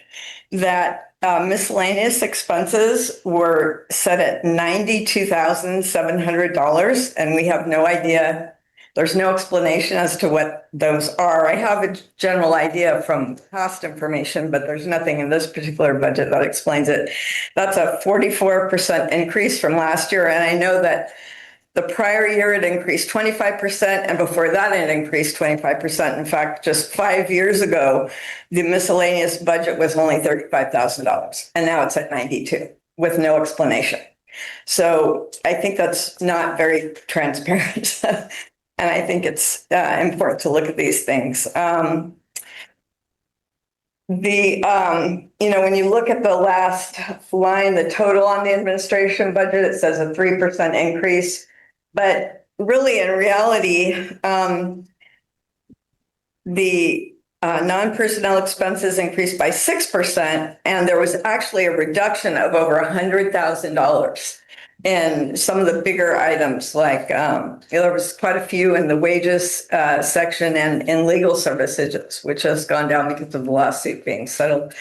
that miscellaneous expenses were set at $92,700 and we have no idea. There's no explanation as to what those are. I have a general idea from past information, but there's nothing in this particular budget that explains it. That's a 44% increase from last year. And I know that the prior year it increased 25%, and before that it increased 25%. In fact, just 5 years ago, the miscellaneous budget was only $35,000, and now it's at 92 with no explanation. So I think that's not very transparent, and I think it's important to look at these things. When you look at the last line, the total on the administration budget, it says a 3% increase. But really, in reality, the non-personnel expenses increased by 6%, and there was actually a reduction of over $100,000 in some of the bigger items, like there was quite a few in the wages section and in legal services, which has gone down because of the lawsuit being settled.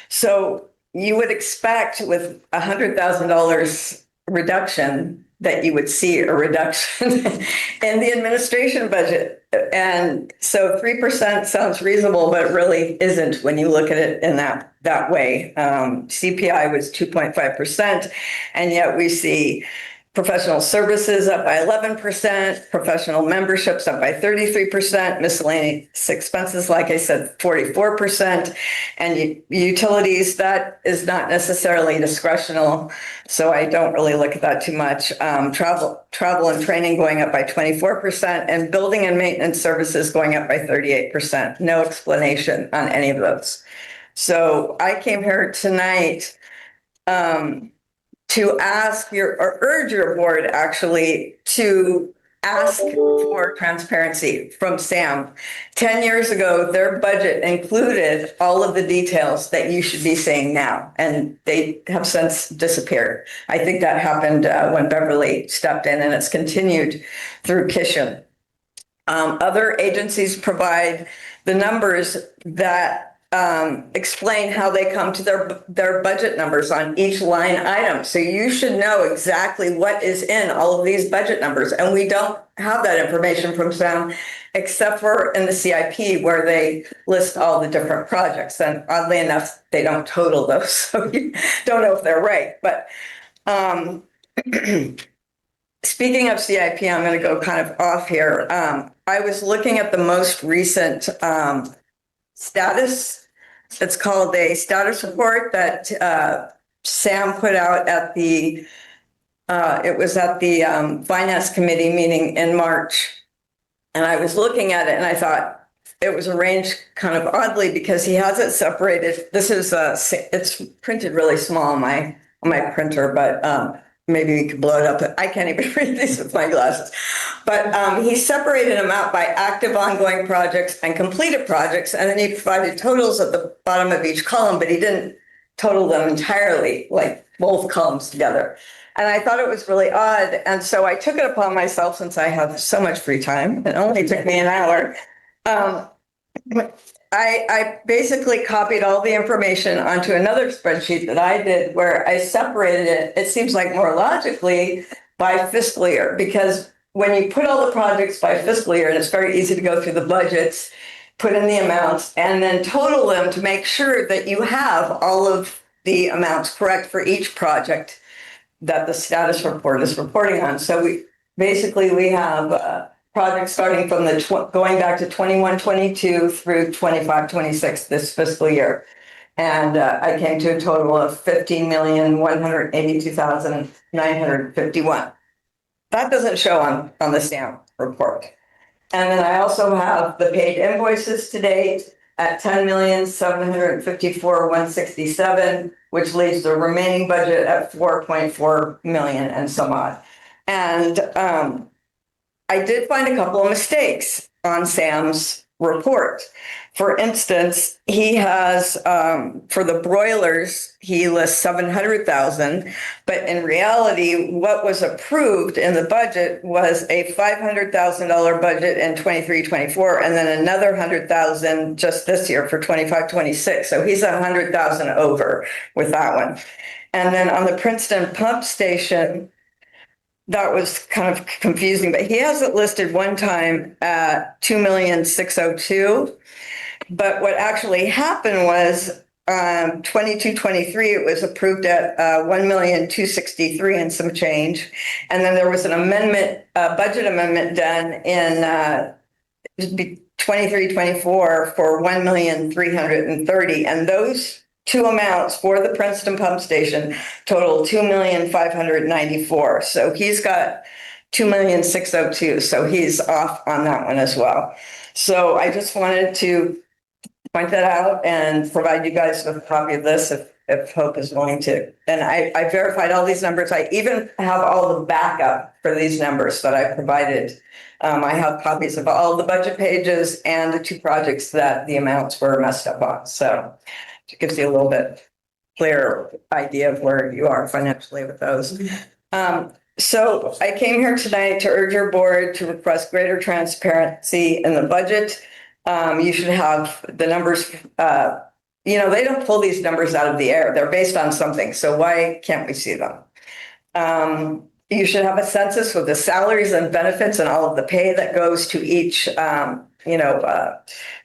So you would expect with $100,000 reduction that you would see a reduction in the administration budget. And so 3% sounds reasonable, but it really isn't when you look at it in that way. CPI was 2.5%, and yet we see professional services up by 11%, professional memberships up by 33%, miscellaneous expenses, like I said, 44%, and utilities, that is not necessarily discretional, so I don't really look at that too much. Travel and training going up by 24%, and building and maintenance services going up by 38%. No explanation on any of those. So I came here tonight to ask or urge your board actually to ask for transparency from SAM. 10 years ago, their budget included all of the details that you should be seeing now, and they have since disappeared. I think that happened when Beverly stepped in, and it's continued through Kishan. Other agencies provide the numbers that explain how they come to their budget numbers on each line item. So you should know exactly what is in all of these budget numbers. And we don't have that information from SAM, except for in the CIP where they list all the different projects. And oddly enough, they don't total those. So you don't know if they're right. But speaking of CIP, I'm going to go kind of off here. I was looking at the most recent status. It's called a status report that Sam put out at the finance committee meeting in March. And I was looking at it and I thought it was arranged kind of oddly because he has it separated. This is it's printed really small on my printer, but maybe we could blow it up. I can't even read these with my glasses. But he separated them out by active ongoing projects and completed projects. And then he provided totals at the bottom of each column, but he didn't total them entirely, like both columns together. And I thought it was really odd. And so I took it upon myself, since I have so much free time, it only took me an hour. I basically copied all the information onto another spreadsheet that I did where I separated it seems like more logically, by fiscal year, because when you put all the projects by fiscal year, and it's very easy to go through the budgets, put in the amounts, and then total them to make sure that you have all of the amounts correct for each project that the status report is reporting on. So we have projects starting from going back to 21-22 through 25-26 this fiscal year. And I came to a total of 15,182,951. That doesn't show on the SAM report. And then I also have the paid invoices to date at 10,754,167, which leaves the remaining budget at 4.4 million and some odd. And I did find a couple of mistakes on Sam's report. For instance, he has, for the broilers, he lists 700,000, but in reality, what was approved in the budget was a $500,000 budget in 23-24, and then another 100,000 just this year for 25-26. So he's 100,000 over with that one. And then on the Princeton pump station, that was kind of confusing, but he has it listed one time at 2,602,000. But what actually happened was 22-23, it was approved at 1,263,000 and some change. And then there was an amendment, budget amendment done in 23-24 for 1,330,000. And those two amounts for the Princeton pump station total 2,594,000. So he's got 2,602,000. So he's off on that one as well. So I just wanted to point that out and provide you guys with a copy of this if Hope is willing to. And I verified all these numbers. I even have all the backup for these numbers that I provided. I have copies of all the budget pages and the two projects that the amounts were messed up on. So it gives you a little bit clearer idea of where you are financially with those. So I came here tonight to urge your board to request greater transparency in the budget. You should have the numbers, they don't pull these numbers out of the air. They're based on something. So why can't we see them? You should have a census with the salaries and benefits and all of the pay that goes to each,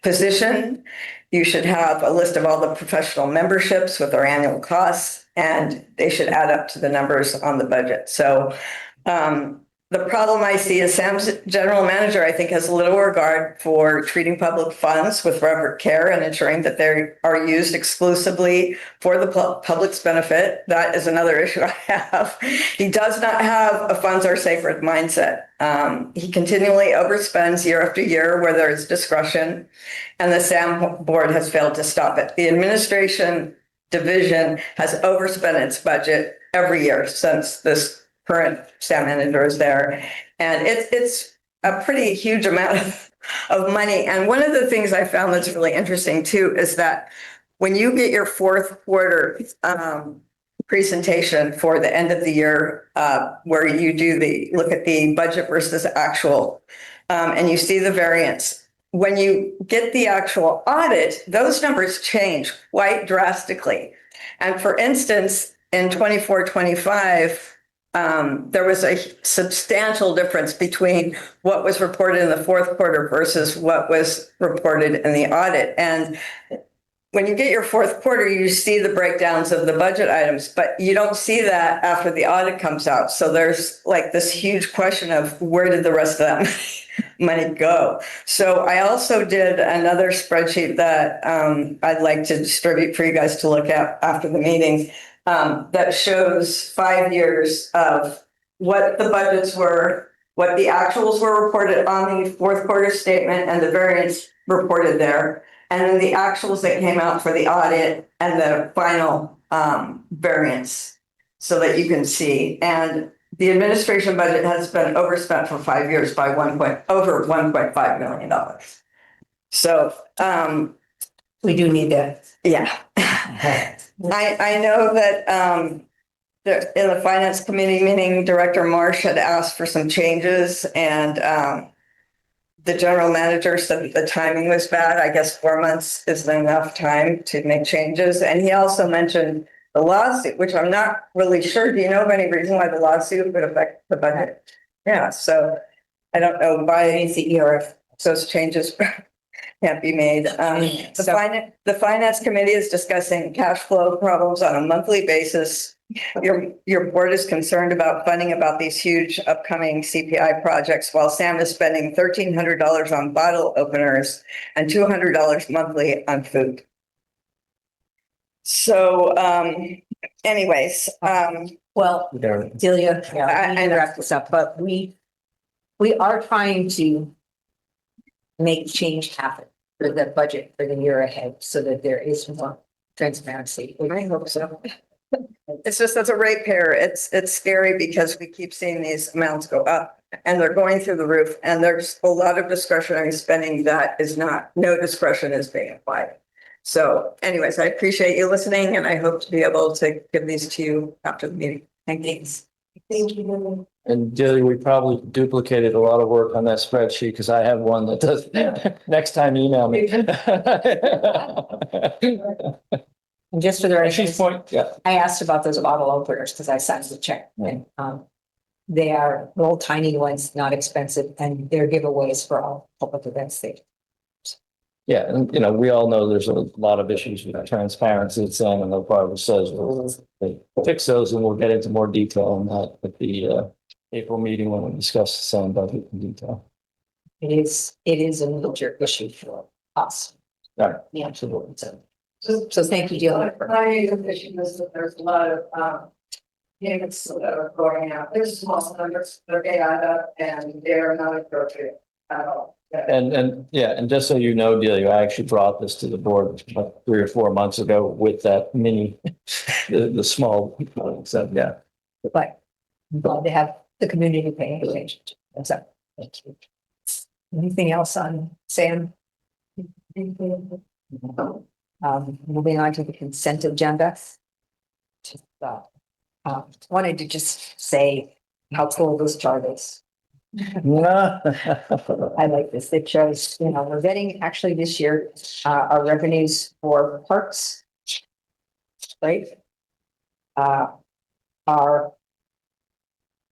position. You should have a list of all the professional memberships with their annual costs, and they should add up to the numbers on the budget. So the problem I see is Sam's general manager, I think, has a little regard for treating public funds with reverent care and ensuring that they are used exclusively for the public's benefit. That is another issue I have. He does not have a funds are sacred mindset. He continually overspends year after year where there is discretion, and the SAM board has failed to stop it. The administration division has overspent its budget every year since this current SAM manager is there. And it's a pretty huge amount of money. And one of the things I found that's really interesting too is that when you get your fourth quarter presentation for the end of the year, where you do look at the budget versus actual, and you see the variance, when you get the actual audit, those numbers change quite drastically. And for instance, in 24-25, there was a substantial difference between what was reported in the fourth quarter versus what was reported in the audit. And when you get your fourth quarter, you see the breakdowns of the budget items, but you don't see that after the audit comes out. So there's like this huge question of where did the rest of that money go? So I also did another spreadsheet that I'd like to distribute for you guys to look at after the meeting. That shows 5 years of what the budgets were, what the actuals were reported on the fourth quarter statement and the variance reported there, and then the actuals that came out for the audit and the final variance so that you can see. And the administration budget has been overspent for 5 years by over $1.5 million. So We do need that. yeah. I know that in the finance committee meeting, Director Marsh had asked for some changes, and the general manager said that the timing was bad. I guess 4 months isn't enough time to make changes. And he also mentioned the lawsuit, which I'm not really sure. Do you know of any reason why the lawsuit would affect the budget? Yeah, so I don't know why or if those changes can't be made. The finance committee is discussing cash flow problems on a monthly basis Your board is concerned about funding about these huge upcoming CPI projects while Sam is spending $1,300 on bottle openers and $200 monthly on food. So, anyways, Well, There. Delia, yeah, I- we need to wrap this up, but we are trying to make change happen for the budget for the year ahead so that there is more transparency. I hope so. It's just as a ratepayer, it's scary because we keep seeing these amounts go up and they're going through the roof and there's a lot of discretionary spending that is not, no discretion is being applied. So anyways, I appreciate you listening and I hope to be able to give these to you after the meeting. Thanks. Thank you. And Dilly, we probably duplicated a lot of work on that spreadsheet because I have one that does, next time email me. And just for the record, She's point, yeah. I asked about those bottle openers because I signed the check and they are little tiny ones, not expensive, and they're giveaways for all public events. Yeah, and we all know there's a lot of issues with transparency. It's saying, and the Barbara says, we'll fix those and we'll get into more detail on that at the April meeting when we discuss the same budget in detail. It is a major issue for us. All right, Yeah. absolutely. So thank you, Delia. My position is that there's a lot of payments that are going out. There's small numbers that are getting added up and they're not appropriate at all. And just so you know, Delia, I actually brought this to the board like 3 or 4 months ago with that mini, the small, so yeah. But I'm glad to have the community paying attention. So, thank you. Anything else on Sam? Moving on to the consent agenda. Wanted to just say how cool this chart is. I like this. It shows, we're getting actually this year, our revenues for parks. Right? Are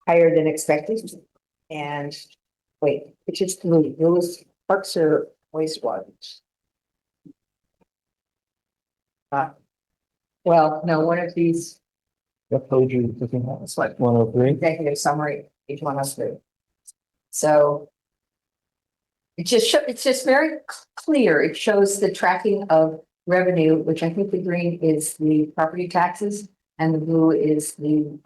higher than expected. And wait, which is blue, those parks are wastewater. Well, no, one of these What page are you looking at? It's like 103. executive summary, each one has three. So it's just very clear. It shows the tracking of revenue, which I think the green is the property taxes and the blue is the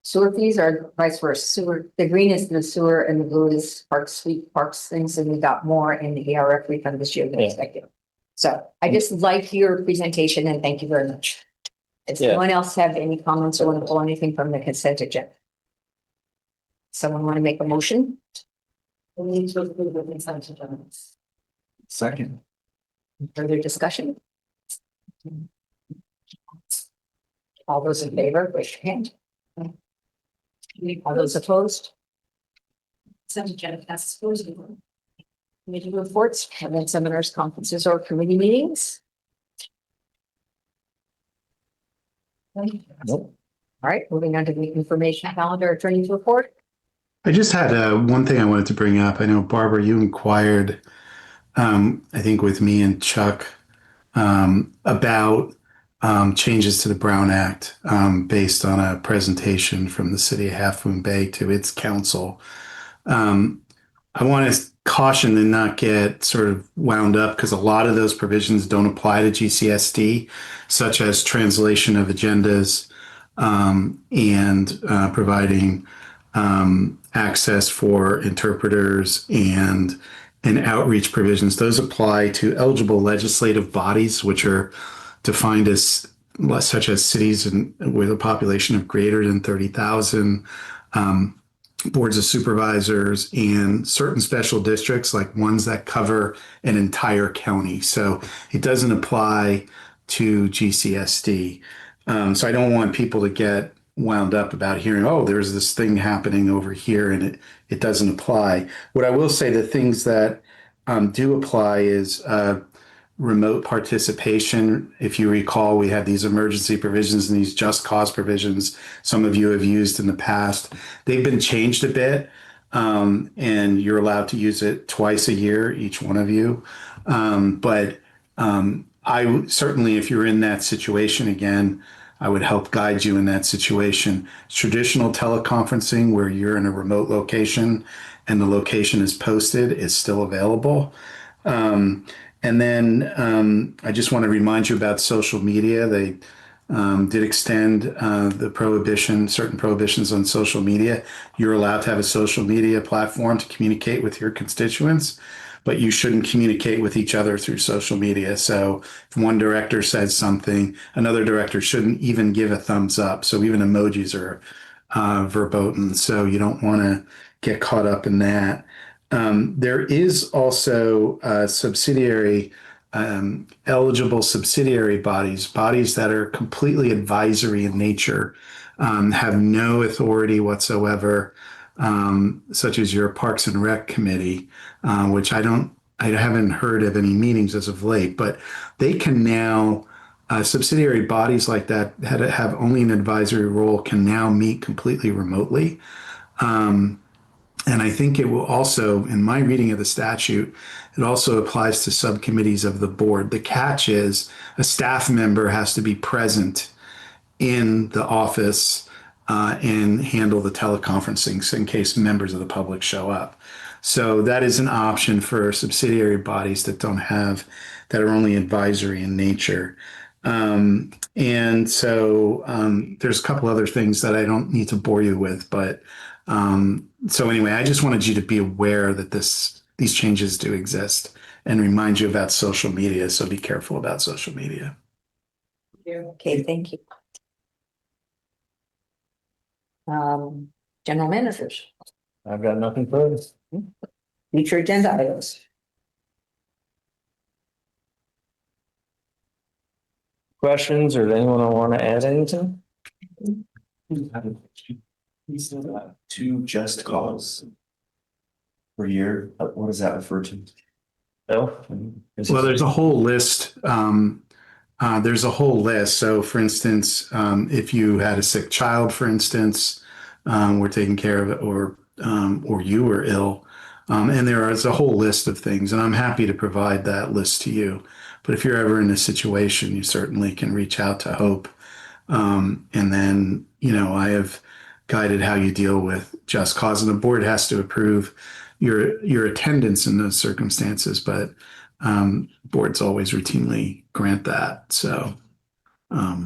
sewer fees, or vice versa. The green is the sewer and the blue is parks, sweet parks things, and we got more in the ERF refund this year than expected. So I just like your presentation and thank you very much. Does anyone else have any comments or want to pull anything from the consent agenda? Someone want to make a motion? We need to approve the consent agenda. Second. Further discussion? All those in favor, raise your hand. All those opposed? Consent agenda passes 4-0. Committee reports, event seminars, conferences, or committee meetings? Nope. All right, moving on to the information calendar, attorney's report. I just had one thing I wanted to bring up. I know, Barbara, you inquired, I think with me and Chuck, about changes to the Brown Act based on a presentation from the city of Half Moon Bay to its council. I want to caution and not get sort of wound up because a lot of those provisions don't apply to GCSD, such as translation of agendas and providing access for interpreters and outreach provisions. Those apply to eligible legislative bodies, which are defined as such as cities with a population of greater than 30,000, boards of supervisors, and certain special districts, like ones that cover an entire county. So it doesn't apply to GCSD. So I don't want people to get wound up about hearing, oh, there's this thing happening over here and it doesn't apply. What I will say, the things that do apply is remote participation. If you recall, we had these emergency provisions and these just cause provisions some of you have used in the past. They've been changed a bit, and you're allowed to use it twice a year, each one of you. But certainly, if you're in that situation again, I would help guide you in that situation. Traditional teleconferencing where you're in a remote location and the location is posted is still available. And then I just want to remind you about social media. They did extend certain prohibitions on social media. You're allowed to have a social media platform to communicate with your constituents, but you shouldn't communicate with each other through social media. So if one director says something, another director shouldn't even give a thumbs up. So even emojis are verboten. So you don't want to get caught up in that. There is also eligible subsidiary bodies that are completely advisory in nature, have no authority whatsoever, such as your Parks and Rec Committee, which I haven't heard of any meetings as of late, but they can now, subsidiary bodies like that have only an advisory role can now meet completely remotely. And I think it will also, in my reading of the statute, it also applies to subcommittees of the board. The catch is a staff member has to be present in the office and handle the teleconferencing in case members of the public show up. So that is an option for subsidiary bodies that are only advisory in nature. And so there's a couple other things that I don't need to bore you with, but so anyway, I just wanted you to be aware that these changes do exist and remind you about social media. So be careful about social media. Okay, thank you. General managers, I've got nothing further. future agenda items. Questions, or anyone want to add anything? Two just cause per year. What does that refer to? Bill? Well, there's a whole list. So for instance, if you had a sick child, for instance, we're taking care of it, or you were ill. And there is a whole list of things, and I'm happy to provide that list to you. But if you're ever in a situation, you certainly can reach out to Hope. And then, I have guided how you deal with just cause, and the board has to approve your attendance in those circumstances, but boards always routinely grant that. So, A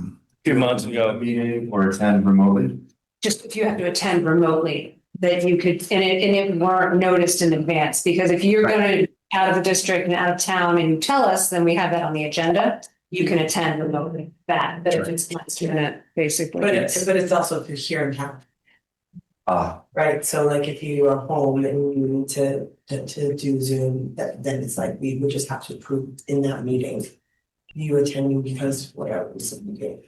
few months ago, Meeting or attend remotely. Just if you have to attend remotely, that you could, and it weren't noticed in advance, because if you're gonna out of the district and out of town and you tell us, then we have that on the agenda. You can attend remotely but if it's last minute, basically. But it's also if you're here in town, Ah, right? So like if you are home and you need to do Zoom, then it's like we would just have to approve in that meeting. You attending because whatever reason you get.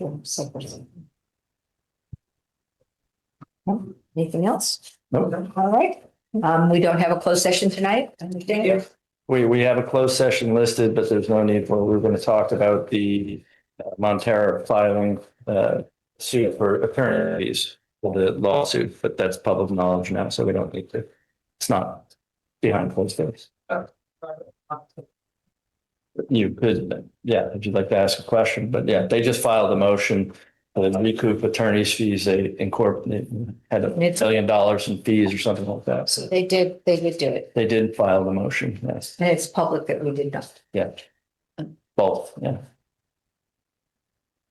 Anything else? Nope. All right. We don't have a closed session tonight. Anything? we have a closed session listed, but there's no need for, we're going to talk about the Montera filing suit for attorneys for the lawsuit, but that's public knowledge now, so we don't need to. It's not behind closed doors. You could, yeah, if you'd like to ask a question, but yeah, they just filed a motion to recoup attorney's fees. They had $1 million in fees or something like that. So They did do it. they did file the motion, yes. And it's public that we did not. Yeah. Both, yeah.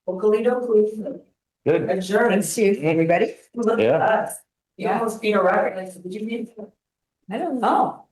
Good. Insurance. Everybody? Look Yeah. at us. You almost beat a record. Like, did you beat? I don't know.